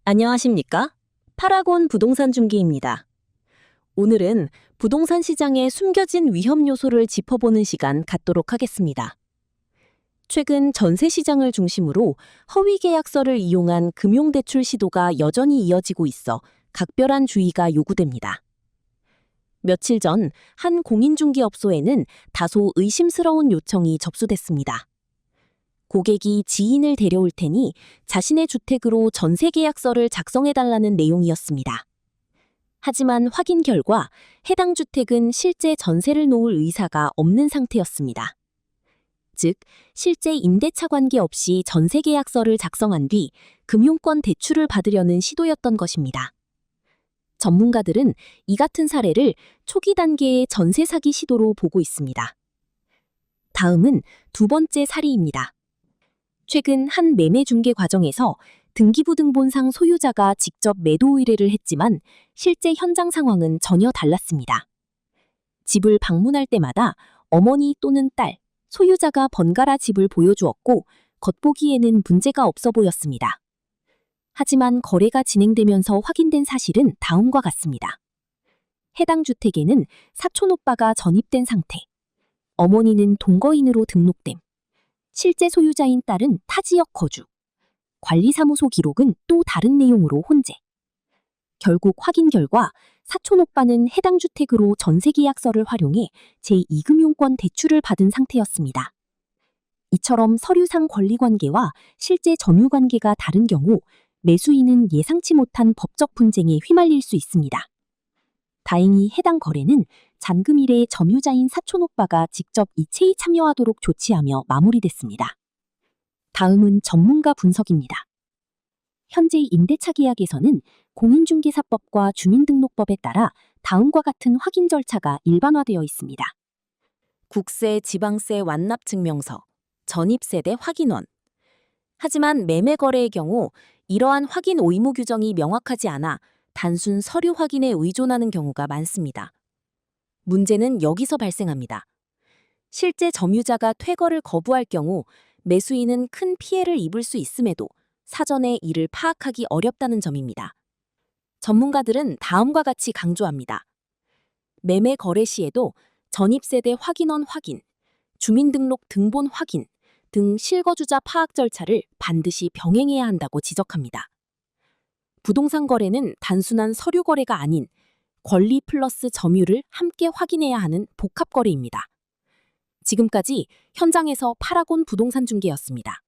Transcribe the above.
안녕하십니까? 파라곤 부동산 중개입니다. 오늘은 부동산 시장의 숨겨진 위험 요소를 짚어보는 시간 갖도록 하겠습니다. 최근 전세 시장을 중심으로 허위 계약서를 이용한 금융대출 시도가 여전히 이어지고 있어 각별한 주의가 요구됩니다. 며칠 전 한 공인중개업소에는 다소 의심스러운 요청이 접수됐습니다. 고객이 지인을 데려올 테니 자신의 주택으로 전세 계약서를 작성해달라는 내용이었습니다. 하지만 확인 결과 해당 주택은 실제 전세를 놓을 의사가 없는 상태였습니다. 즉, 실제 임대차 관계 없이 전세 계약서를 작성한 뒤 금융권 대출을 받으려는 시도였던 것입니다. 전문가들은 이 같은 사례를 초기 단계의 전세 사기 시도로 보고 있습니다. 다음은 두 번째 사례입니다. 최근 한 매매 중개 과정에서 등기부 등본상 소유자가 직접 매도 의뢰를 했지만 실제 현장 상황은 전혀 달랐습니다. 집을 방문할 때마다 어머니 또는 딸, 소유자가 번갈아 집을 보여주었고 겉보기에는 문제가 없어 보였습니다. 하지만 거래가 진행되면서 확인된 사실은 다음과 같습니다. 해당 주택에는 사촌오빠가 전입된 상태, 어머니는 동거인으로 등록됨, 실제 소유자인 딸은 타지역 거주, 관리사무소 기록은 또 다른 내용으로 혼재. 결국 확인 결과 사촌오빠는 해당 주택으로 전세계약서를 활용해 제2금융권 대출을 받은 상태였습니다. 이처럼 서류상 권리관계와 실제 점유관계가 다른 경우 매수인은 예상치 못한 법적 분쟁에 휘말릴 수 있습니다. 다행히 해당 거래는 잔금 일에 점유자인 사촌오빠가 직접 이체에 참여하도록 조치하며 마무리됐습니다. 다음은 전문가 분석입니다. 현재 임대차 계약에서는 공인중개사법과 주민등록법에 따라 다음과 같은 확인 절차가 일반화되어 있습니다. 국세, 지방세 완납증명서, 전입세대 확인원. 하지만 매매 거래의 경우 이러한 확인 의무 규정이 명확하지 않아 단순 서류 확인에 의존하는 경우가 많습니다. 문제는 여기서 발생합니다. 실제 점유자가 퇴거를 거부할 경우 매수인은 큰 피해를 입을 수 있음에도 사전에 이를 파악하기 어렵다는 점입니다. 전문가들은 다음과 같이 강조합니다. 매매 거래 시에도 전입세대 확인원 확인, 주민등록 등본 확인 등 실거주자 파악 절차를 반드시 병행해야 한다고 지적합니다. 부동산 거래는 단순한 서류 거래가 아닌 권리 플러스 점유를 함께 확인해야 하는 복합 거래입니다. 지금까지 현장에서 파라곤 부동산 중개였습니다.